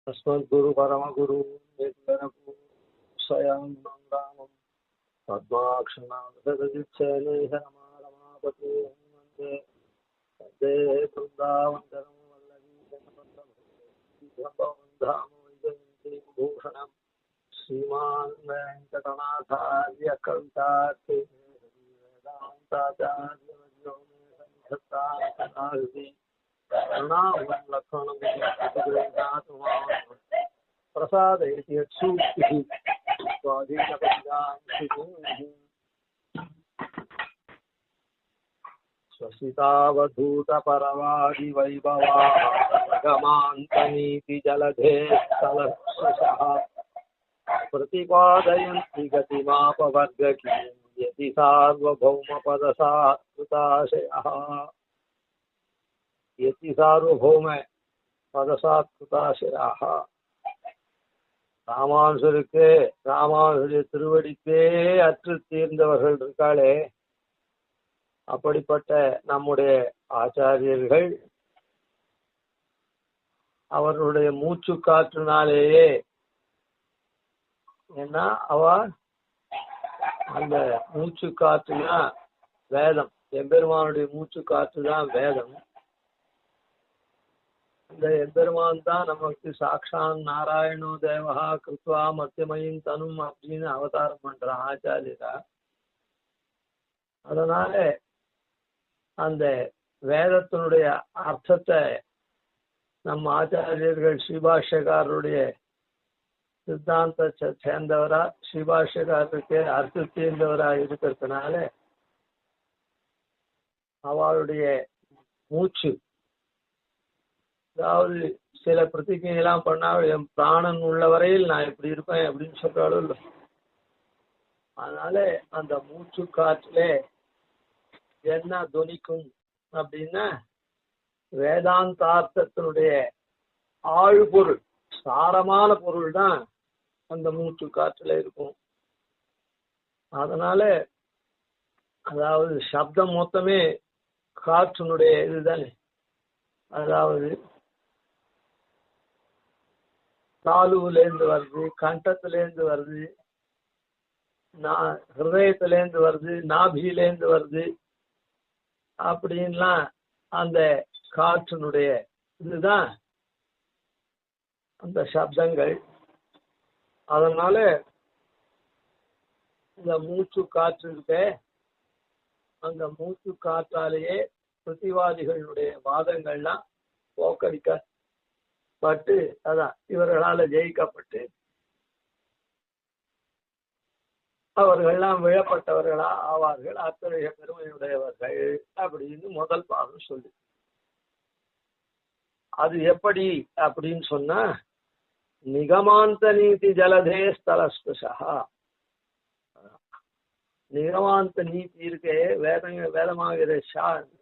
अस्मद्गुरु परमगुरु स्वयं रामं पद्माक्षणापते वन्दे वन्दे वृन्दावन्दनं वल्लवीजनपदामोदयन्तीभूषणं श्रीमान् वेङ्कटनाथार्य कवितार्थिवेदान्ताचार्यवर्यो मे सन्निधत्तां प्रसादयति यत्सूक्तिः स्वसितावधूतपरवादिवैभवागमान्तनीतिजलधे स्थलशः प्रतिपादयन्ति गतिमापवर्गकीं यति सार्वभौमपदसात्कृताशयः यति सार्वभौम பதசாத்குதாசிராக ராமானுஜருடைய திருவடிக்கே அற்று தீர்ந்தவர்கள் இருக்காளே, அப்படிப்பட்ட நம்முடைய ஆச்சாரியர்கள் அவர்களுடைய மூச்சு காற்றினாலேயே, ஏன்னா அந்த மூச்சு காற்றுனா வேதம், எம்பெருமானுடைய மூச்சு காற்று தான் வேதம். இந்த எம்பெருமான் தான் நமக்கு சாட்சான் நாராயணோ தேவஹா கிருத்வா மத்தியமயின் தனும் அப்படின்னு அவதாரம் பண்றான் ஆச்சாரியரா. அதனால அந்த வேதத்தினுடைய அர்த்தத்தை நம்ம ஆச்சாரியர்கள் ஸ்ரீபாஷ்யக்காரருடைய சித்தாந்த சேர்ந்தவரா, ஸ்ரீபாஷ்யக்காரருக்கு அர்த்த சேர்ந்தவரா இருக்கிறதுனால அவளுடைய மூச்சு, அதாவது சில பிரதிஜையெல்லாம் பண்ணா என் பிராணன் உள்ள வரையில் நான் இப்படி இருப்பேன் அப்படின்னு சொல்றாலும் இல்லை. அதனால அந்த மூச்சு காற்றிலே என்ன துணிக்கும் அப்படின்னா வேதாந்தார்த்தத்தினுடைய ஆழ்பொருள், சாரமான பொருள் தான் அந்த மூச்சு காற்றுல இருக்கும். அதனால அதாவது சப்தம் மொத்தமே காற்றினுடைய இதுதானே, அதாவது தாலுவிலேருந்து வருது, கண்டத்திலேருந்து வருது, ஹிருதயத்திலேருந்து வருது, நாபியிலேருந்து வருது, அப்படின்லாம் அந்த காற்றினுடைய இதுதான் அந்த சப்தங்கள். அதனால இந்த மூச்சு காற்று இருக்க, அந்த மூச்சு காற்றாலேயே பிரதிவாதிகளுடைய வாதங்கள்லாம் போக்கடிக்கப்பட்டு, அதான் இவர்களால ஜெயிக்கப்பட்டு அவர்கள்லாம் விழப்பட்டவர்களா ஆவார்கள், அத்தகைய பெருமையுடையவர்கள் அப்படின்னு முதல் பாகம் சொல்லி. அது எப்படி அப்படின்னு சொன்னா, நிகமாந்த நீதி ஜலதே ஸ்தலஸ்புஷா. நிகமாந்த நீதி இருக்கே, வேதமாகிற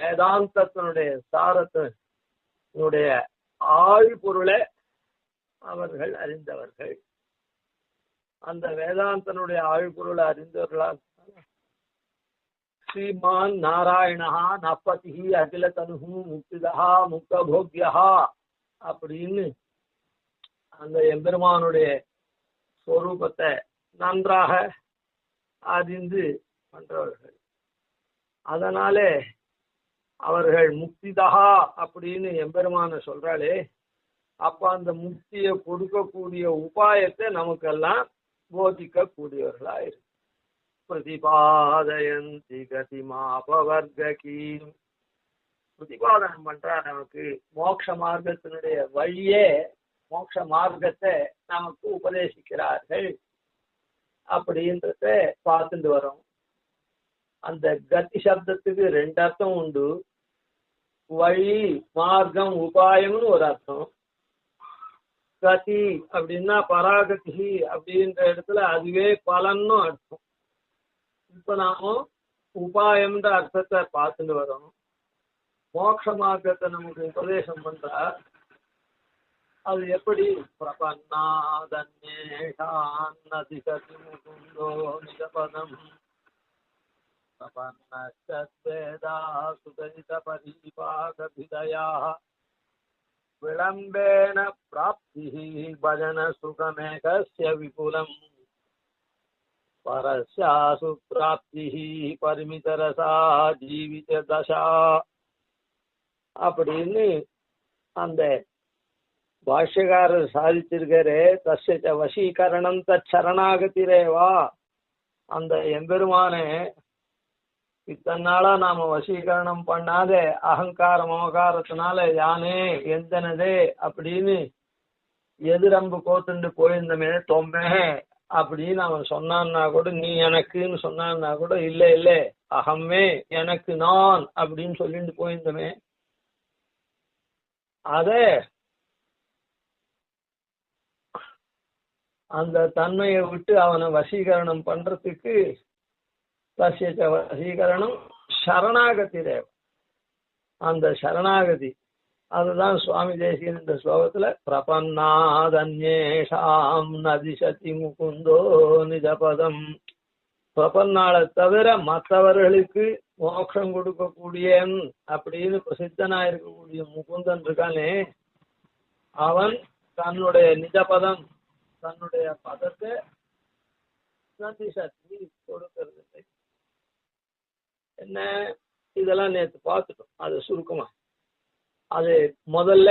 வேதாந்தத்தினுடைய சாரத்தினுடைய ஆழ்பொருளை அவர்கள் அறிந்தவர்கள். அந்த வேதாந்தனுடைய ஆழ்பொருளை அறிந்தவர்களா ஸ்ரீமான் நாராயணா நப்பதி அகில தனுஹு முக்திதா முக்தபோக்யா அப்படின்னு அந்த எம்பெருமானுடைய ஸ்வரூபத்தை நன்றாக அறிந்து பண்றவர்கள். அதனாலே அவர்கள் முக்திதா அப்படின்னு எம்பெருமான சொல்றாளே, அப்ப அந்த முக்தியை கொடுக்கக்கூடிய உபாயத்தை நமக்கெல்லாம் போதிக்க கூடியவர்களா இருக்கு. பிரதிபாதயந்தி கதிமாபவர்கீம், பிரதிபாதனம் பண்றா நமக்கு மோட்ச மார்க்கத்தினுடைய வழியே, மோட்ச மார்க்கத்தை நமக்கு உபதேசிக்கிறார்கள் அப்படின்றத பார்த்துட்டு வரோம். அந்த கதி சப்தத்துக்கு ரெண்டு அர்த்தம் உண்டு, வழி, மார்க்கம், உபாயம்னு ஒரு அர்த்தம். கதி அப்படின்னா பராகதி அப்படின்ற இடத்துல அதுவே பலன்னு அர்த்தம். இப்ப நாம உபாயம்ன்ற அர்த்தத்தை பார்த்துட்டு வரோம். மோட்ச மார்க்கத்தை நமக்கு உபதேசம் பண்றா, அது எப்படி? பிரபன்னாதன்யேஷான்னதிகதிமுகுந்தோ நிஜபதம் பிரபன்னஸ்தத்வேதா சுதரித பரிபாகபிதயா விளம்பேன பிராப்திஹி பஜன சுகமேகஸ்ய விபுலம் பரஸ்யாசு பிராப்திஹி பரிமிதரசா ஜீவித தசா அப்படின்னு அந்த பாஷ்யக்காரர் சாதிச்சிருக்காரு. தஸ்ய வசீகரணம் தரணாகதிரேவா, அந்த எம்பெருமானே இத்தனை நாளா நாம வசீகரணம் பண்ணாத அகங்கார மமகாரத்தினால யானே எந்தனதே அப்படின்னு எதிரம்பு கோத்துண்டு போயிருந்தமே தொம்மே அப்படின்னு அவன் சொன்னான்னா கூட, நீ எனக்குன்னு சொன்னான்னா கூட, இல்ல இல்ல அகமே எனக்கு நான் அப்படின்னு சொல்லிட்டு போயிருந்தமே, அத அந்த தன்மையை விட்டு அவனை வசீகரணம் பண்றதுக்கு தஸ்ய வசீகரணம் சரணாகதி தேவ, அந்த சரணாகதி அதுதான் சுவாமி தேசிகன் இந்த ஸ்லோகத்துல பிரபன்னாதன்யேஷாம் நதிசதி முகுந்தோ நிஜபதம், பிரபன்னாளை தவிர மற்றவர்களுக்கு மோட்சம் கொடுக்கக்கூடியன் அப்படின்னு பிரசித்தனா இருக்கக்கூடிய முகுந்தன் இருக்கானே, அவன் தன்னுடைய நிஜபதம் தன்னுடைய பதத்தை நதிசதி கொடுக்கிறது இல்லை. என்ன இதெல்லாம் நேற்று பார்த்துட்டோம், அது சுருக்கமா. அது முதல்ல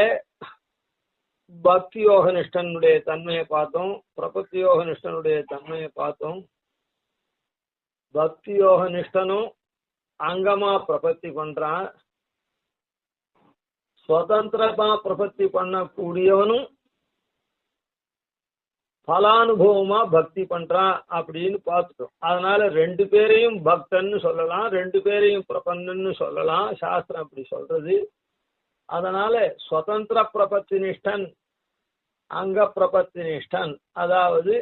பக்தி யோக நிஷ்டனுடைய தன்மையை பார்த்தோம், பிரபத்தி யோக நிஷ்டனுடைய தன்மையை பார்த்தோம். பக்தி யோக நிஷ்டனும் அங்கமா பிரபத்தி பண்றான், சுதந்திரமா பிரபத்தி பண்ணக்கூடியவனும் பலானுபவமா பக்தி பண்றான் அப்படின்னு பார்த்துட்டோம். அதனால ரெண்டு பேரையும் பக்தன்னு சொல்லலாம், ரெண்டு பேரையும் பிரபன்னு சொல்லலாம், சாஸ்திரம் அப்படி சொல்றது. அதனால சுதந்திர பிரபத்தி நிஷ்டன் அங்க பிரபத்தி நிஷ்டன், அதாவது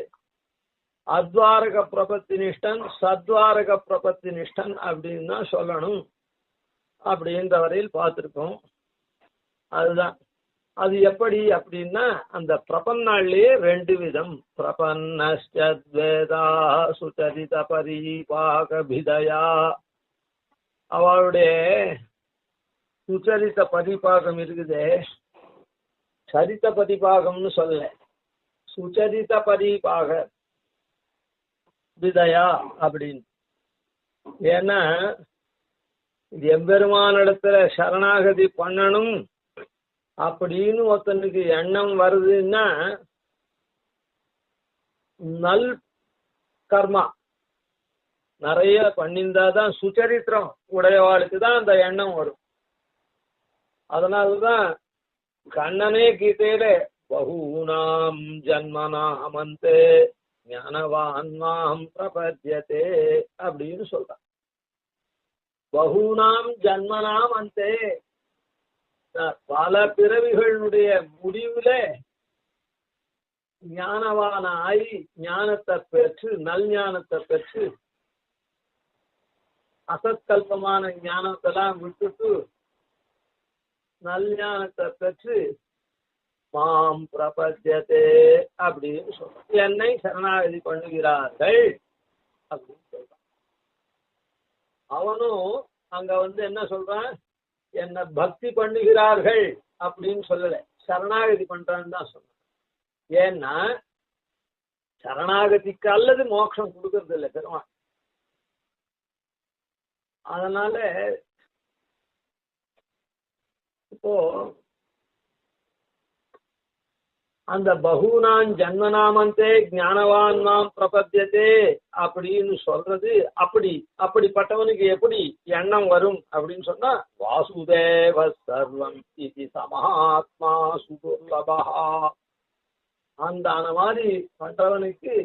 அத்வாரக பிரபத்தி நிஷ்டன் சத்வாரக பிரபத்தி நிஷ்டன் அப்படின்னு தான் சொல்லணும் அப்படின்ற வரையில் பார்த்திருக்கோம். அதுதான் அது எப்படி அப்படின்னா, அந்த பிரபன்னாலேயே ரெண்டு விதம், பிரபன்னஸ்வேதா சுச்சரித பரிபாகபிதயா, அவளுடைய சுச்சரித்த பரிபாகம் இருக்குதே, சரித்த பரிபாகம்னு சொல்ல, சுச்சரித்த பரிபாக விதயா அப்படின்னு. ஏன்னா எம்பெருமானிடத்துல சரணாகதி பண்ணணும் அப்படின்னு ஒருத்தனுக்கு எண்ணம் வருதுன்னா, நல் கர்மா நிறைய பண்ணியிருந்தாதான் சுச்சரித்திரம் உடையவாளுக்கு தான் அந்த எண்ணம் வரும். அதனாலதான் கண்ணனே கீதையில பகூனாம் ஜன்மனாமந்தே ஞானவான் மாம் பிரபத்யதே அப்படின்னு சொல்றான். பகூனாம் ஜன்மனாம் அந்தே, பல பிறவிகளுடைய முடிவுல ஞானவானாய் ஞானத்தை பெற்று நல் ஞானத்தை பெற்று அசத்கல்பமான ஞானத்தெல்லாம் விட்டுட்டு நல் ஞானத்தை பெற்று மாம் பிரபத்யதே அப்படின்னு சொல்றான், என்னை சரணாகதி பண்ணுகிறார்கள் அப்படின்னு சொல்றான். அவனும் அங்க என்ன சொல்றான், என்ன பக்தி பண்ணுகிறார்கள் அப்படின்னு சொல்லல, சரணாகதி பண்றான்னு தான் சொன்னான். ஏன்னா சரணாகதிக்கு அல்லது மோட்சம் கொடுக்கறது இல்லை பெருமாள். அதனால இப்போ அந்த பகூனான் ஜன்மநாமந்தே ஞானவான் மாம் பிரபத்யதே அப்படின்னு சொல்றது, அப்படிப்பட்டவனுக்கு எப்படி எண்ணம் வரும் அப்படின்னு சொன்னா, வாசுதேவ சர்வம் இது சமஹாத்மா சுதுர்லபா, அந்த மாதிரி பண்றவனுக்கு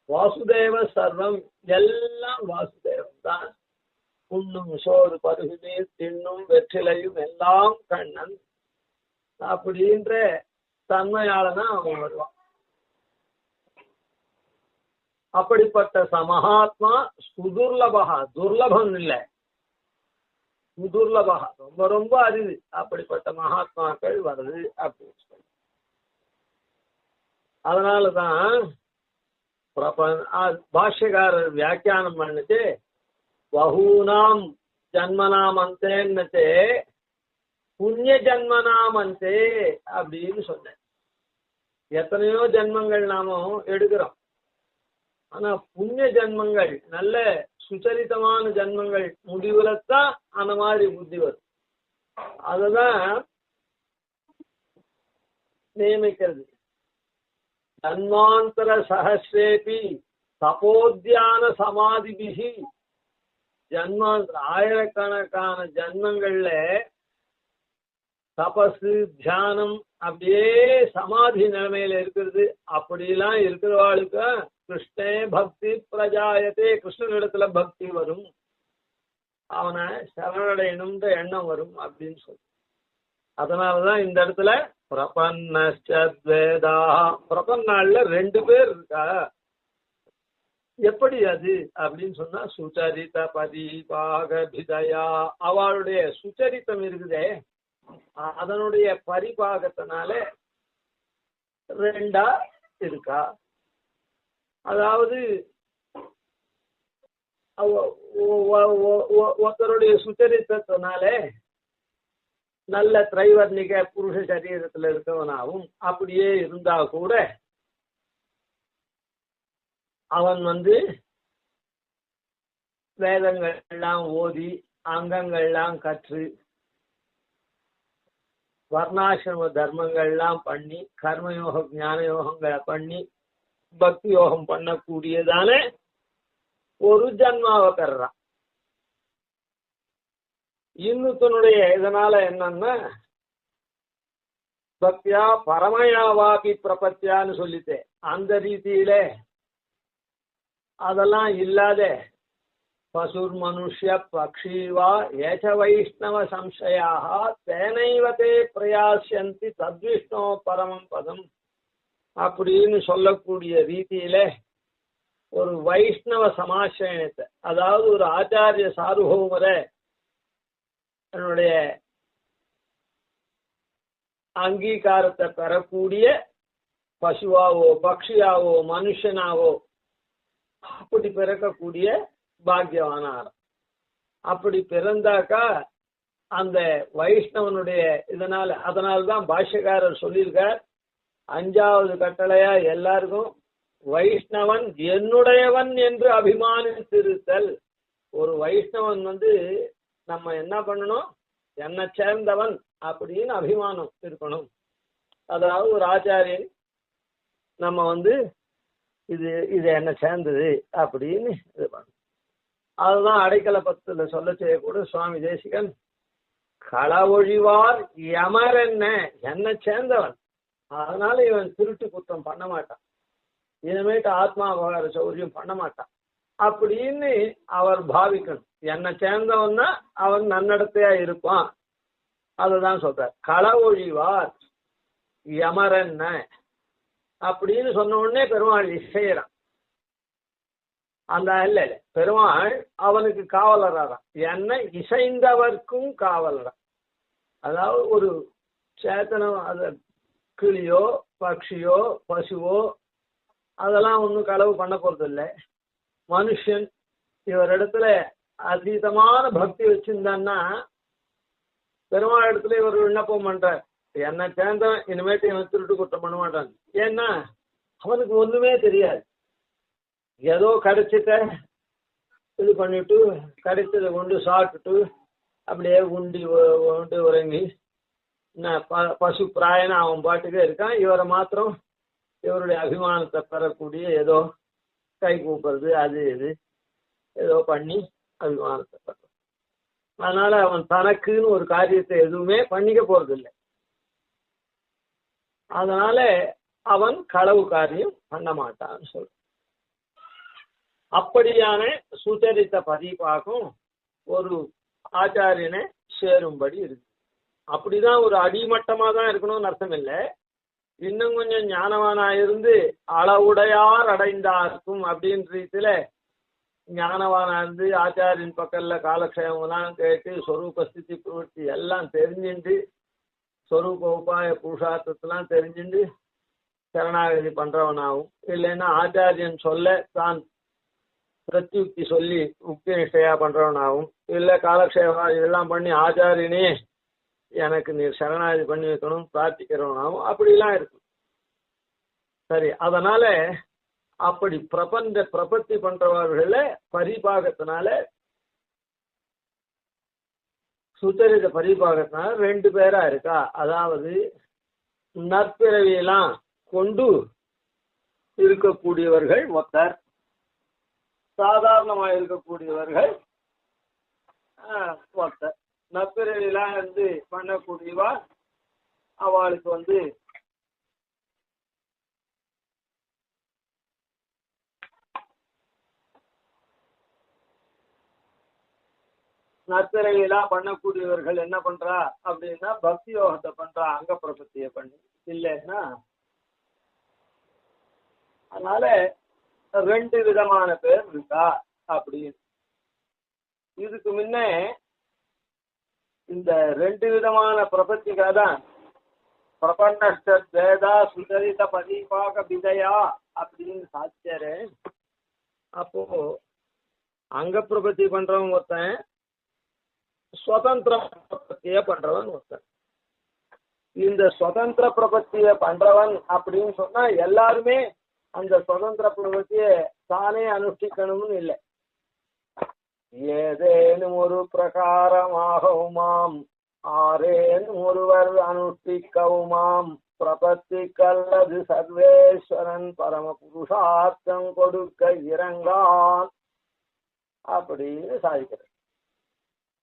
வாசுதேவ சர்வம், எல்லாம் வாசுதேவன் தான். உண்ணும் சோறு பருகு நீர் தின்னும் வெற்றிலையும் எல்லாம் கண்ணன் அப்படின்ற தன்மையாலதான் அவன் வருவான். அப்படிப்பட்ட சமஹாத்மா சுதுர்லபகா, துர்லபம் இல்லை, சுதுர்லபகா ரொம்ப ரொம்ப அரிது. அப்படிப்பட்ட மகாத்மாக்கள் வருது அப்படின்னு சொல்லி, அதனாலதான் பாஷ்யக்காரர் வியாக்கியானம் பண்ணிட்டு பகூனாம் ஜன்மனாம் அந்தேன்னே புண்ணிய ஜன்மனாமந்தே அப்படின்னு சொன்னேன். எத்தனையோ ஜென்மங்கள் நாம எடுக்கிறோம். ஆனா புண்ணிய ஜென்மங்கள், நல்ல சுச்சரித்தமான ஜென்மங்கள் முடிவுலத்தான் அந்த மாதிரி புத்தி வரும். அததான் நியமிக்கிறது. ஜன்மாந்தர சஹஸ்ரேபி தபோத்தியான சமாதிபிகி, ஜன்மாந்தர ஆயிரக்கணக்கான ஜன்மங்கள்ல தபசு தியானம் அப்படியே சமாதி நிலைமையில இருக்கிறது. அப்படிலாம் இருக்கிறவாளுக்கு கிருஷ்ணே பக்தி பிரஜாயத்தே, கிருஷ்ணனிடத்துல பக்தி வரும், அவனை சரணடையணும்ன்ற எண்ணம் வரும் அப்படின்னு சொல்லு. அதனாலதான் இந்த இடத்துல பிரபன்னஸ்வேதா, பிரபன்னாள்ல 2 பேர் இருக்கா. எப்படி அது அப்படின்னு சொன்னா சுச்சரித பரிபாகபிதயா, அவளுடைய சுச்சரித்தம் இருக்குதே அதனுடைய பரிபாகத்தினால 2 இருக்கா. அதாவது ஒருத்தருடைய சுச்சரித்தத்தினால நல்ல திரைவர்ணிக புருஷ சரீரத்துல இருக்கவனாகவும் அப்படியே இருந்தா கூட அவன் வேதங்கள் எல்லாம் ஓதி அங்கங்கள்லாம் கற்று வர்ணாசிரம தர்மங்கள்லாம் பண்ணி கர்மயோகம் ஞான யோகங்களை பண்ணி பக்தி யோகம் பண்ணக்கூடியதான ஒரு ஜன்மாவை பெறான். இன்னொருத்தனுடைய இதனால என்னன்னா பக்தியா பரமயாவாபி பிரபத்தியான்னு சொல்லிட்டேன். அந்த ரீதியில அதெல்லாம் இல்லாத பசுர் மனுஷ்ய பக்ஷீவா ஏச்ச வைஷ்ணவ சம்சயாக தேனைவதே பிரயாசியந்தி தத்விஷ்ணோ பரமம் பதம் அப்படின்னு சொல்லக்கூடிய ரீதியில ஒரு வைஷ்ணவ சமாசயனத்தை, அதாவது ஒரு ஆச்சாரிய சார்வபௌமரை என்னுடைய அங்கீகாரத்தை பெறக்கூடிய பசுவாவோ பக்ஷியாவோ மனுஷனாவோ அப்படி பிறக்கக்கூடிய பாக்கியவானார். அப்படி பிறந்தாக்கா அந்த வைஷ்ணவனுடைய அதனால்தான் பாஷ்யக்காரர் சொல்லியிருக்கார், 5வது கட்டளையா எல்லாருக்கும் வைஷ்ணவன் என்னுடையவன் என்று அபிமானித்திருத்தல். ஒரு வைஷ்ணவன் நம்ம என்ன பண்ணணும், என்னை சேர்ந்தவன் அப்படின்னு அபிமானம் இருக்கணும். அதாவது ஒரு ஆச்சாரியன் நம்ம இது என்ன சேர்ந்தது அப்படின்னு இது பண்ணணும். அதுதான் அடைக்கல பத்துல சொல்ல செய்யக்கூடிய சுவாமி தேசிகன் களவொழிவார் யமர் என்ன சேர்ந்தவன், அதனால இவன் திருட்டு குற்றம் பண்ண மாட்டான், இனிமேட்டு ஆத்மாபகார சௌரியம் பண்ண மாட்டான் அப்படின்னு அவர் பாவிக்கணும். என்னை சேர்ந்தவன்னா அவன் நன்னடத்தையா இருப்பான். அதுதான் சொல்றார். களவொழிவார் யமரன்ன அப்படின்னு சொன்ன உடனே பெருமாள் இசையறான். அந்த இல்ல பெருமாள் அவனுக்கு காவலரான், என்ன இசைந்தவர்க்கும் காவலரான். அதாவது ஒரு சேத்தனம், அது கிளியோ பக்ஷியோ பசுவோ அதெல்லாம் ஒன்றும் களவு பண்ண போறது இல்லை. மனுஷன் இவரிடத்துல அதீதமான பக்தி வச்சிருந்தான்னா பெருமாள் இடத்துல இவர் விண்ணப்பம் பண்றார், என்னை சேர்ந்தவன் இனிமேட்டு இவன் திருட்டு குற்றம் பண்ண மாட்டான். ஏன்னா அவனுக்கு ஒண்ணுமே தெரியாது, ஏதோ கிடைச்சிட்ட இது பண்ணிட்டு கிடைச்சதை கொண்டு சாப்பிட்டுட்டு அப்படியே உண்டு உறங்கி பசு பிராயனா அவன் பாட்டுக்கே இருக்கான். இவரை மாத்திரம் இவருடைய அபிமானத்தை பெறக்கூடிய ஏதோ கை கூப்புறது அது இது ஏதோ பண்ணி அபிமானத்தை பெற. அதனால அவன் தனக்குன்னு ஒரு காரியத்தை எதுவுமே பண்ணிக்க போறது இல்லை. அதனால அவன் களவு காரியம் பண்ண மாட்டான்னு சொல்ற. அப்படியான சுச்சரித்த பதிப்பாகும் ஒரு ஆச்சாரியனை சேரும்படி இருக்கு. அப்படிதான் ஒரு அடிமட்டமா தான் இருக்கணும்னு அர்த்தம் இல்லை. இன்னும் கொஞ்சம் ஞானவானா இருந்து அளவுடையார் அடைந்தார்க்கும் அப்படின்ற ரீதியில ஞானவானா இருந்து ஆச்சாரியின் பக்கத்துல காலக்ஷேமெல்லாம் கேட்டு ஸ்வரூப ஸ்திதி பிரவೃತ್ತಿ எல்லாம் தெரிஞ்சுண்டு ஸ்வரூப உபாய புருஷார்த்தத்தெல்லாம் தெரிஞ்சுண்டு சரணாகதி பண்றவனாகும். இல்லைன்னா ஆச்சாரியன் சொல்ல தான் பிரத்யுக்தி சொல்லி உக்தி நிஷ்டையா பண்றவனாகும். இல்ல காலக்ஷேபா இதெல்லாம் பண்ணி ஆச்சாரியனே எனக்கு நீர் சரணாகதி பண்ணி வைக்கணும் பிரார்த்திக்கிறவனாவும் அப்படிலாம் இருக்கு. சரி, அதனால அப்படி பிரபத்தி பண்றவர்கள பரிபாகத்தினால சுச்சரித பரிபாகத்தினால 2 பேரா இருக்கா. அதாவது நற்பிறவியெல்லாம் கொண்டு இருக்கக்கூடியவர்கள் ஒருத்தர், சாதாரணமாக இருக்கக்கூடியவர்கள் ஒருத்தர். நற்பிறவியெல்லாம் பண்ணக்கூடியவா அவளுக்கு நற்பிறவியெல்லாம் பண்ணக்கூடியவர்கள் என்ன பண்றா அப்படின்னா பக்தி யோகத்தை பண்றா, அங்க பிரபத்திய பண்ணி இல்லைன்னா. அதனால 2 விதமான பேர் இருக்கா அப்படின்னு. இதுக்கு முன்ன இந்த 2 விதமான பிரபத்திக்காக தான் பிரபன்னஷ்டா சுதரித பரிபாக விதையா அப்படின்னு சாதிச்சாரு. அப்போ அங்க பிரபத்தி பண்றவன் ஒருத்தன், சுதந்திர பிரபத்திய பண்றவன் ஒருத்தன். இந்த சுதந்திர பிரபத்திய பண்றவன் அப்படின்னு சொன்னா எல்லாருமே அந்த சுதந்திர பிரபத்திய தானே அனுஷ்டிக்கணும்னு இல்லை. ஏதேனும் ஒரு பிரகாரமாகவுமாம் ஆரேனும் ஒருவர் அனுஷ்டிக்கவுமாம் பிரபத்தி கல்லது சர்வேஸ்வரன் பரம புருஷார்த்தம் கொடுக்க இறங்கான் அப்படின்னு சாதிக்கிறது.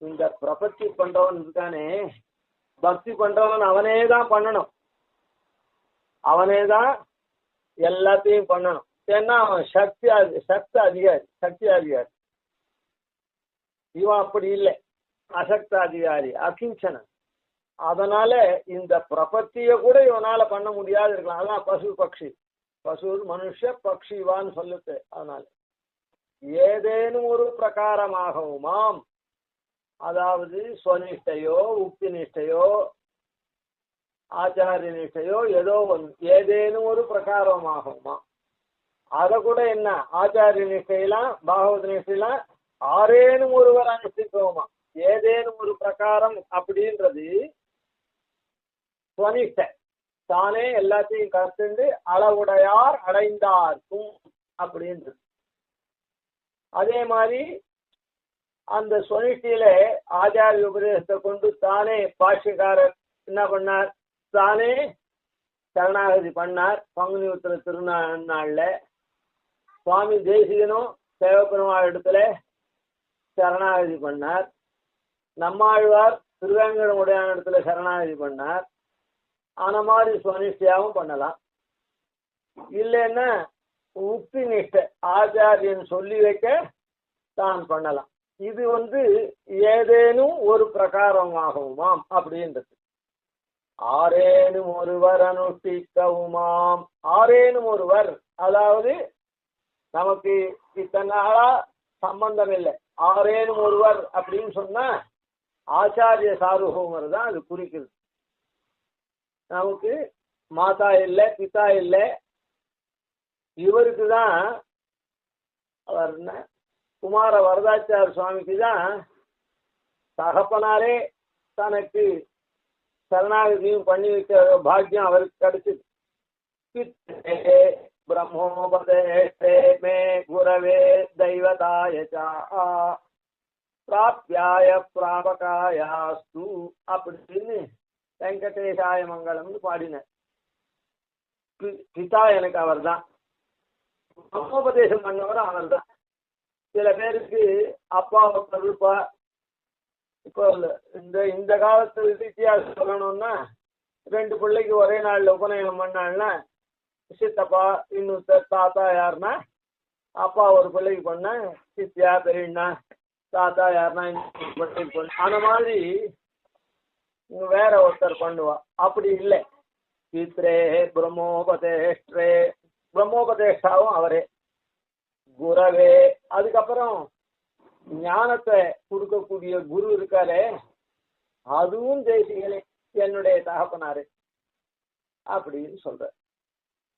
இந்த பிரபத்தி பண்றவன் இருக்கானே, பக்தி பண்றவன் அவனே தான் பண்ணணும், அவனே தான் எல்லாத்தையும் பண்ணணும். ஏன்னா அவன் சக்தி அதிகாரி. இவன் அப்படி இல்லை, அசக்த அதிகாரி, அகிஞ்சனன். அதனால இந்த பிரபத்திய கூட இவனால பண்ண முடியாது இருக்கலாம். அதான் பசு மனுஷ பக்ஷிவான்னு சொல்லுது. அதனால ஏதேனும் ஒரு பிரகாரமாகவுமாம், அதாவது ஸ்வனிஷ்டையோ உக்தி நிஷ்டையோ ஆச்சாரிய நிஷ்டையோ ஏதோ ஏதேனும் ஒரு பிரகாரமாகுமா. அத கூட என்ன ஆச்சாரிய நிஷ்டையெல்லாம் பாகவத நிஷ்டையெல்லாம் ஆரேனும் ஒருவர் அனுஷ்டிக்கவுமா. ஏதேனும் ஒரு பிரகாரம் அப்படின்றது ஸ்வனிஷ்டை, தானே எல்லாத்தையும் கற்றுண்டு அளவுடையார் அடைந்தார்க்கும் அப்படின்றது. அதே மாதிரி அந்த ஸ்வனிஷ்டியில ஆச்சாரிய உபதேசத்தை கொண்டு தானே பாஷ்யக்காரர் என்ன பண்ணார், தானே சரணாகதி பண்ணார். பங்குனி உத்திர திருநாள்ல சுவாமி தேசிகனும் சேவபெருமாள் இடத்துல சரணாகதி பண்ணார். நம்மாழ்வார் திருவேங்கடமுடையான இடத்துல சரணாகதி பண்ணார். ஆன மாதிரி சுவனிஷ்டையாவும் பண்ணலாம். இல்லைன்னா உக்தி நிஷ்டை ஆச்சாரியன் சொல்லி வைக்க தான் பண்ணலாம். இது ஏதேனும் ஒரு பிரகாரமாகுமாம் அப்படின்றது. ஆரேனும் ஒருவர் அனுஷ்டிக்கவுமாம். ஆரேனும் ஒருவர், அதாவது நமக்கு இத்தனை நாளா சம்பந்தம் இல்லை. ஆரேனும் ஒருவர் அப்படின்னு சொன்னா ஆச்சாரிய சார்வங்கிறது தான் அது குறிக்குது. நமக்கு மாதா இல்லை, பிதா இல்லை. இவருக்கு தான் அவர் என்ன குமார வரதாச்சார சுவாமிக்கு தான் தகப்பனாரே தனக்கு சரணாகதியும் பண்ணி வைக்கிற பாக்கியம் அவருக்கு கிடைச்சது. பிரம்மோபதேஷ்டே மே குரவே தெய்வதாய பிராப்யாய பிராபகாயாஸ்து அப்படின்னு வெங்கடேசாய மங்களம்னு பாடினார். பிதா எனக்கு அவர் தான், பிரம்மோபதேசம் பண்ணவர் அவர் தான். சில பேருக்கு அப்பா கருப்பா. இப்போ இந்த காலத்து வித்தியாசம் சொல்லணும்னா 2 பிள்ளைக்கு ஒரே நாள்ல உபநயனம் பண்ணாள்னா சித்தப்பா இன்னொருத்தர் தாத்தா யாருன்னா அப்பா ஒரு பிள்ளைக்கு பண்ண சித்தியா பெரியண்ணா தாத்தா யாருன்னா பிள்ளைக்கு பண்ண அந்த மாதிரி வேற ஒருத்தர் பண்ணுவா. அப்படி இல்லை. பித்ரே பிரம்மோபதேஷ்டே, பிரம்மோபதேஷ்டாவும் அவரே. குரவே, அதுக்கப்புறம் ஞானத்தை கொடுக்கக்கூடிய குரு இருக்காரே அதுவும் தேசிகளே என்னுடைய தகப்பனாரு அப்படின்னு சொல்ற.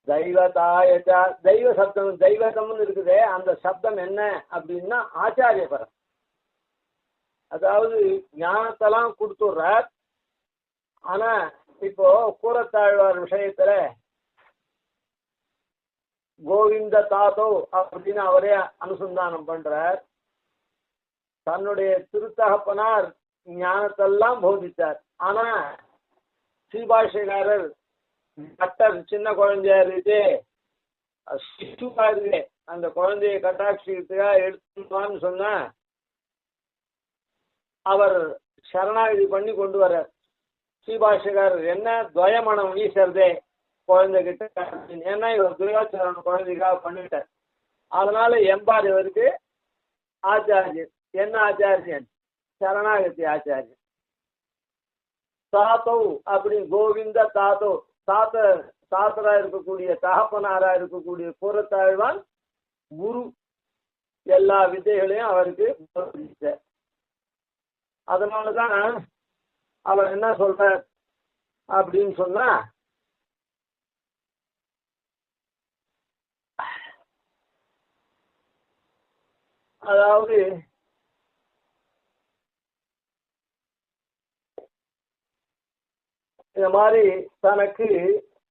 தெய்வதாயச்சா, தெய்வ சப்தம் தெய்வதம்னு இருக்குதே, அந்த சப்தம் என்ன அப்படின்னா ஆச்சாரிய பரம். அதாவது ஞானத்தெல்லாம் கொடுத்துடுறார், ஆனா இப்போ கூரத்தாழ்வார் விஷயத்துல கோவிந்த தாத்தோ அப்படின்னு அவரே அனுசந்தானம் பண்றார். தன்னுடைய திருத்தகப்பனார் ஞானத்தெல்லாம் போதித்தார். ஆனா ஸ்ரீபாஷகாரர் கட்டர் சின்ன குழந்தையா இருக்கு, சிசுவா இருக்கு, அந்த குழந்தைய கட்டாட்சியத்துக்காக எடுத்துவான்னு சொன்ன அவர் சரணாகதி பண்ணி கொண்டு வர ஸ்ரீபாஷகாரர் என்ன துவயமனம் வீசறதே குழந்தைகிட்ட, ஏன்னா இவர் துரியோச்சரணம் குழந்தைக்காக பண்ணிட்டார். அதனால எம்பார் இவருக்கு ஆச்சாரியன். என்ன ஆச்சாரியன்? சரணாகதி ஆச்சாரியன். தாத்தோ அப்படி கோவிந்த தாத்தோ, தாத்தரா இருக்கக்கூடிய தகப்பனாரா இருக்கக்கூடிய கூரத்தாழ்வான் குரு, எல்லா வித்தைகளையும் அவருக்கு போதிச்சார். அதனாலதான் அவர் என்ன சொல்றார் அப்படின்னு சொன்னா, அதாவது இந்த மாதிரி தனக்கு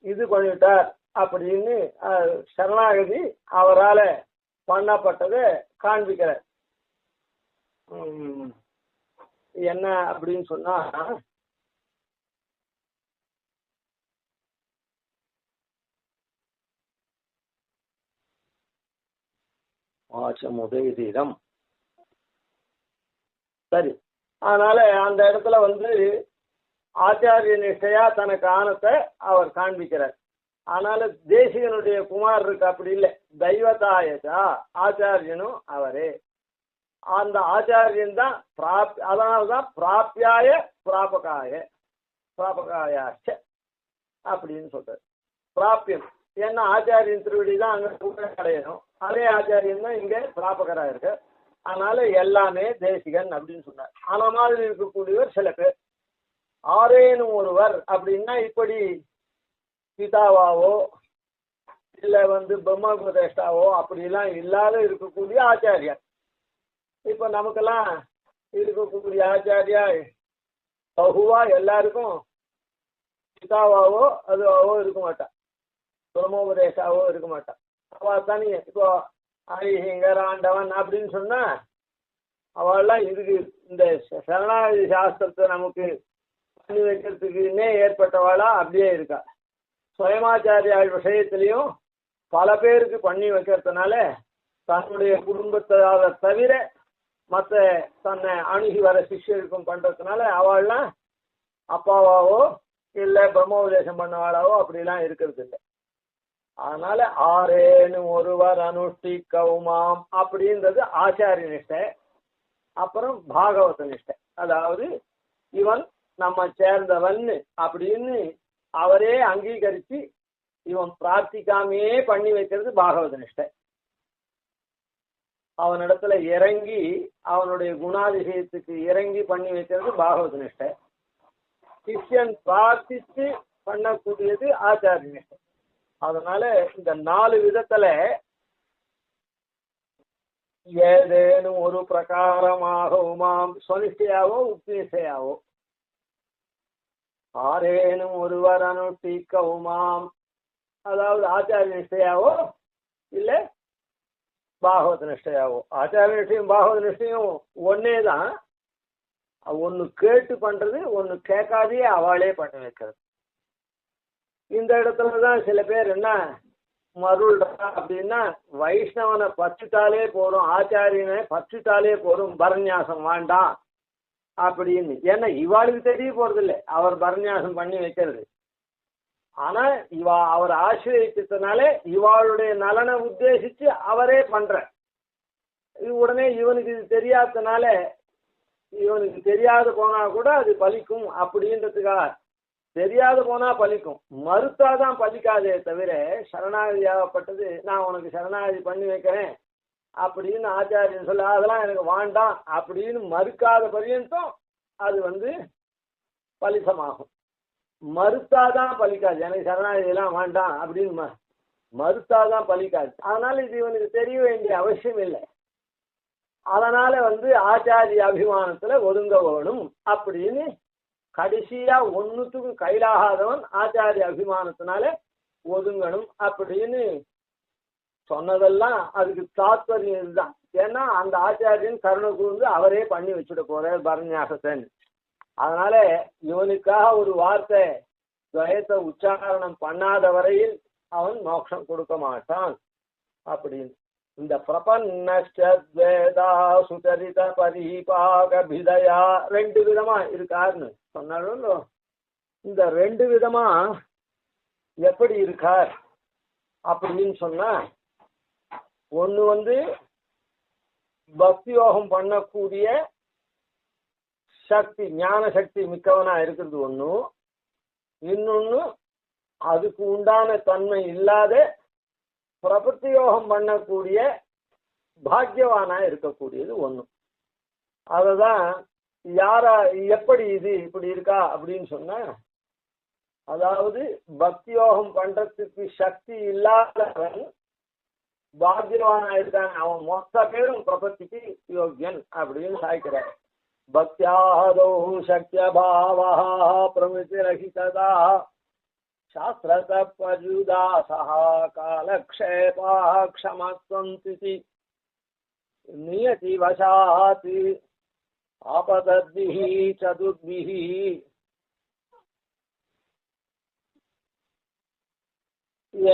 இது பண்ணிட்டார் அப்படின்னு சரணாகதி அவரால பண்ணப்பட்டதை காண்பிக்கிறார். என்ன அப்படின்னு சொன்னா, ஆச்சமுதயம் சரி. அதனால அந்த இடத்துல ஆச்சாரிய நிஷ்டையா தனக்கு ஆனத்தை அவர் காண்பிக்கிறார். ஆனால தேசிகனுடைய குமார் இருக்கு, அப்படி இல்லை. தெய்வதாயச்சா ஆச்சாரியனும் அவரே. அந்த ஆச்சாரியன் தான் அதனால்தான் பிராப்பியாய பிராபகாயாச்ச அப்படின்னு சொல்றாரு. பிராப்பியம் ஏன்னா ஆச்சாரியன் திருவடி தான் அங்க அடையணும், அதே ஆச்சாரியன் தான் இங்க பிராபகரா இருக்கு. அதனால எல்லாமே தேசிகன் அப்படின்னு சொன்னார். ஆன மாதிரி இருக்கக்கூடியவர் சில பேர். ஆரேனும் ஒருவர் அப்படின்னா இப்படி பிதாவாவோ இல்ல பிரம்மோபதேஷ்டாவோ அப்படிலாம் இல்லாத இருக்கக்கூடிய ஆச்சாரியர். இப்ப நமக்கெல்லாம் இருக்கக்கூடிய ஆச்சாரியா பகுவா எல்லாருக்கும் பிதாவாவோ அதுவாவோ இருக்க மாட்டா, பிரம்மோபதேஷாவோ இருக்க மாட்டா. அவ தனிய இப்போ ஐஹிங்கர் ஆண்டவன் அப்படின்னு சொன்னா அவெல்லாம் இதுக்கு இந்த சரணாகதி சாஸ்திரத்தை நமக்கு பண்ணி வைக்கிறதுக்குன்னே ஏற்பட்டவாளா அப்படியே இருக்கா. சுயமாச்சாரியாள் விஷயத்திலையும் பல பேருக்கு பண்ணி வைக்கிறதுனால தன்னுடைய குடும்பத்தை தவிர மற்ற தன்னை அணுகி வர சிஷ்யருக்கும் பண்றதுனால அவள்லாம் அப்பாவாவோ இல்லை பிரம்மோபதேசம் பண்ணவாளாவோ அப்படிலாம் இருக்கிறது இல்லை. அதனால ஆரேனும் ஒருவர் அனுஷ்டிக்கவுமாம் அப்படின்றது ஆச்சாரிய நிஷ்டை. அப்புறம் பாகவத நிஷ்டை, அதாவது இவன் நம்ம சேர்ந்தவன் அப்படின்னு அவரே அங்கீகரிச்சு இவன் பிரார்த்திக்காமையே பண்ணி வைக்கிறது பாகவத நிஷ்டை. அவனிடத்துல இறங்கி அவனுடைய குணாதிசயத்துக்கு இறங்கி பண்ணி வைக்கிறது பாகவத நிஷ்டை. சிஷ்யன் பிரார்த்திச்சு பண்ணக்கூடியது ஆச்சாரிய நிஷ்டை. அதனால இந்த 4 விதத்துல ஏதேனும் ஒரு பிரகாரமாகவுமாம் ஸ்வனிஷ்டையாவோ உக்திநிஷ்டையாவோ, ஆரேனும் ஒருவர் அனுஷ்டிக்கவுமாம் அதாவது ஆச்சாரிய நிஷ்டையாவோ இல்ல பாகவத நிஷ்டையாவோ. ஆச்சாரிய நிஷ்டையும் பாகவத நிஷ்டையும் ஒன்னே தான். ஒன்னு கேட்டு பண்றது, ஒன்னு கேட்காதே அவளே பண்ண வைக்கிறது. இந்த இடத்துலதான் சில பேர் என்ன மருள்றா அப்படின்னா, வைஷ்ணவனை பச்சுட்டாலே போறோம், ஆச்சாரியனை பச்சுட்டாலே போறோம், பரநியாசம் வேண்டாம் அப்படின்னு. ஏன்னா இவாளுக்கு தெரிய போறது இல்லை அவர் பரநியாசம் பண்ணி வைக்கிறது. ஆனா அவர் ஆசிரியத்தினால இவாளுடைய நலனை உத்தேசிச்சு அவரே பண்ற. இது உடனே இவனுக்கு இது தெரியாததுனால இவனுக்கு தெரியாது போனா கூட அது பலிக்கும் அப்படின்றதுக்காக. தெரியாது போனா பலிக்கும், மறுத்தாதான் பலிக்காதே தவிர சரணாகதியாகப்பட்டது நான் உனக்கு சரணாகதி பண்ணி வைக்கிறேன் அப்படின்னு ஆச்சாரியன் சொல்ல அதெல்லாம் எனக்கு வேண்டாம் அப்படின்னு மறுக்காத பரியந்தம் அது பலிசமாகும். மறுத்தாதான் பலிக்காது. எனக்கு சரணாகதி எல்லாம் வேண்டாம் அப்படின்னு மறுத்தாதான் பலிக்காது. அதனால இது இவனுக்கு தெரிய வேண்டிய அவசியம் இல்லை. அதனால ஆச்சாரிய அபிமானத்துல ஒதுங்க வேணும் அப்படின்னு கடைசியா ஒன்னுத்துக்கும் கையிலாகாதவன் ஆச்சாரிய அபிமானத்தினால ஒதுங்கணும் அப்படின்னு சொன்னதெல்லாம் அதுக்கு தாத்பரியம் இதுதான். ஏன்னா அந்த ஆச்சாரியன் கருணை கூர்ந்து அவரே பண்ணி வச்சுட போறார் பரநியாசத்தன். அதனால இவனுக்காக ஒரு வார்த்தை துவயத்தை உச்சாரணம் பண்ணாத வரையில் அவன் மோட்சம் கொடுக்க மாட்டான் அப்படின்னு. இந்த பிரபன்னேதா சுச்சரித பரிபாகபிதயா 2 விதமா இருக்காருன்னு சொன்னாலும் இந்த 2 விதமா எப்படி இருக்கார் அப்படின்னு சொன்னா, ஒண்ணு பக்தி யோகம் பண்ணக்கூடிய சக்தி ஞான சக்தி மிக்கவனா இருக்கிறது ஒண்ணு, இன்னொன்னு அதுக்கு உண்டான தன்மை இல்லாத பிரபத்தி யோகம் பண்ணக்கூடிய பாக்கியவானா இருக்கக்கூடியது ஒண்ணு. அததான் யாரா எப்படி இது இப்படி இருக்கா அப்படின்னு சொன்னா, அதாவது பக்தி யோகம் பண்றதுக்கு சக்தி இல்லாதவன் பாக்கியவானா இருக்கான், அவன் மொத்த பேரும் பிரபத்திக்கு யோகியன் அப்படின்னு சாய்க்கிறார். பக்தியாதோ சக்திய பாவா பிரமிதி ரஹிததா சாஸ்திரத பஜுதாசா காலக்ஷேபா க்ஷமத்வந்தி நியதி வசாத் ஆபதத்பிஹி சதுர்பிஹி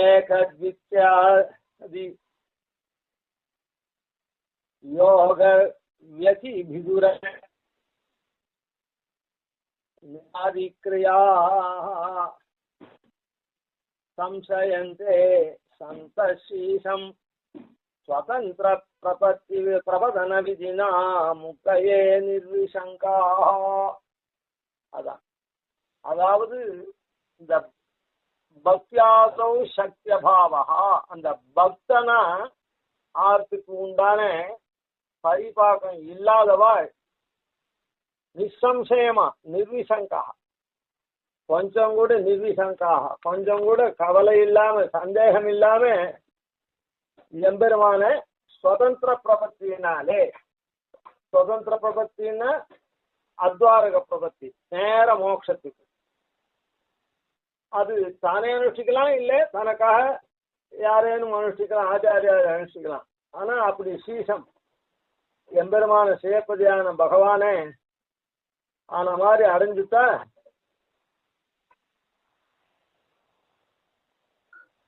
ஏகத்வித்யாதி யோக வ்யதிபிதுர நியாதிக்ரியா संशयन्ते सन्तशीषं स्वतंत्र प्रपत्ति प्रबधन विधिना मुक्तये निर्विशंका. அதாவது இந்த பக்தியாதோ சக்திய பாவா, அந்த பக்தனா ஆர்த்துக்கு உண்டான பரிபாகம் இல்லாதவாள் நிசம்சயமா நிர்விசங்கா, கொஞ்சம் கூட நிர்விசங்காக, கொஞ்சம் கூட கவலை இல்லாம சந்தேகம் இல்லாம எம்பெருமான சுதந்திர பிரபத்தினாலே, சுதந்திர பிரபத்தின்னா அத்வாரக பிரபத்தி நேர மோட்சத்துக்கு, அது தானே அனுஷ்டிக்கலாம், இல்லை தனக்காக யாரேனும் அனுஷ்டிக்கலாம், ஆச்சாரியார் அனுஷ்டிக்கலாம். ஆனா அப்படி சீசம் எம்பெருமான சிவப்பதியான பகவானே ஆன மாதிரி அடைஞ்சுட்டா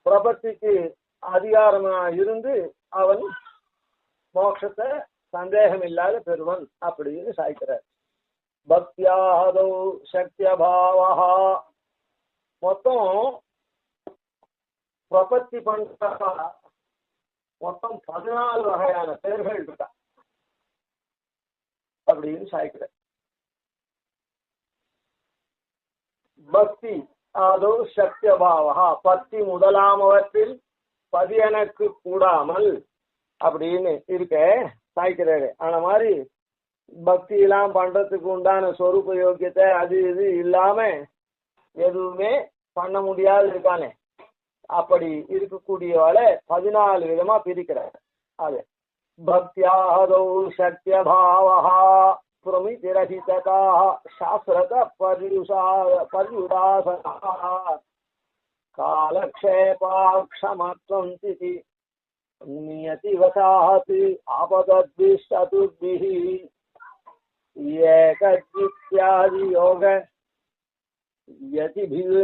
பிரபத்திக்கு அதிகாரமா இருந்து அவன் மோட்சத்தை சந்தேகம் இல்லாத பெறுவன் அப்படின்னு சாய்க்கிறார். பக்தியாதோ சக்திய பாவா, மொத்தம் பிரபத்தி பண்ற மொத்தம் 14 வகையான பேர்கள் இருக்கா அப்படின்னு சாய்க்கிறார். பக்தி அதோ சக்திய பாவா, பக்தி முதலாமவற்றில் பதியனுக்கு கூடாமல் அப்படின்னு இருக்க சாய்க்கிறாரு. ஆன மாதிரி பக்தி எல்லாம் பண்றதுக்கு உண்டான சொரூப யோக்கியத்தை அது இது இல்லாம எதுவுமே பண்ண முடியாது இருக்கானே, அப்படி இருக்கக்கூடியவாளை 14 விதமா பிரிக்கிறார். அது பக்தியாதோ சக்திய பாவா பிரமிதிரஹிததா சாஸ்திரத பர்யுதாசனா காலக்ஷேபாக்ஷமத்வந்தி நியதி வசாத் ஆபதத்பிஹி சதுர்பிஹி ஏகத்வித்யாதி யோக யதிபிது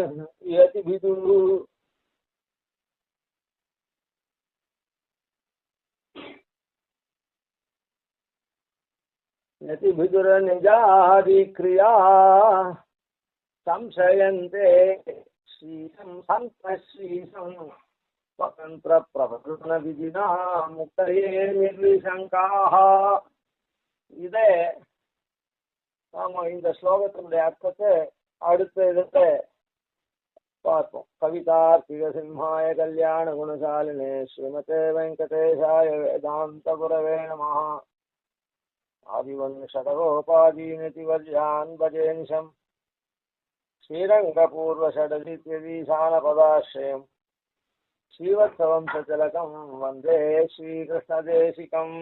யதிபிதுர நிஜாதிக்ரியா சம்சயந்தே ஸ்ரீசம் சந்தஸ்ரீசம் ஸ்வதந்திர பிரபதன விதினா முக்தயே நிர்விசங்காஹ. இதே நாம இந்த ஸ்லோகத்தினுடைய அர்த்தத்தை அடுத்த இடத்தை பார்ப்போம். கவிதார்த்திக சிம்ஹாய கல்யாண குணசாலினே ஸ்ரீமதே வெங்கடேஷாய வேதாந்த குரவே நமஹ. ஆதிவன்ஷடகோபாதீனதி வர்யான் பஜேனிஷம் ஸ்ரீரங்கபூர்வஷடதித்யதீசானபதாஸ்ரயம் ஸ்ரீவத்சவம் சச்சலகம் வந்தே ஸ்ரீகிருஷ்ணதேசிகம்.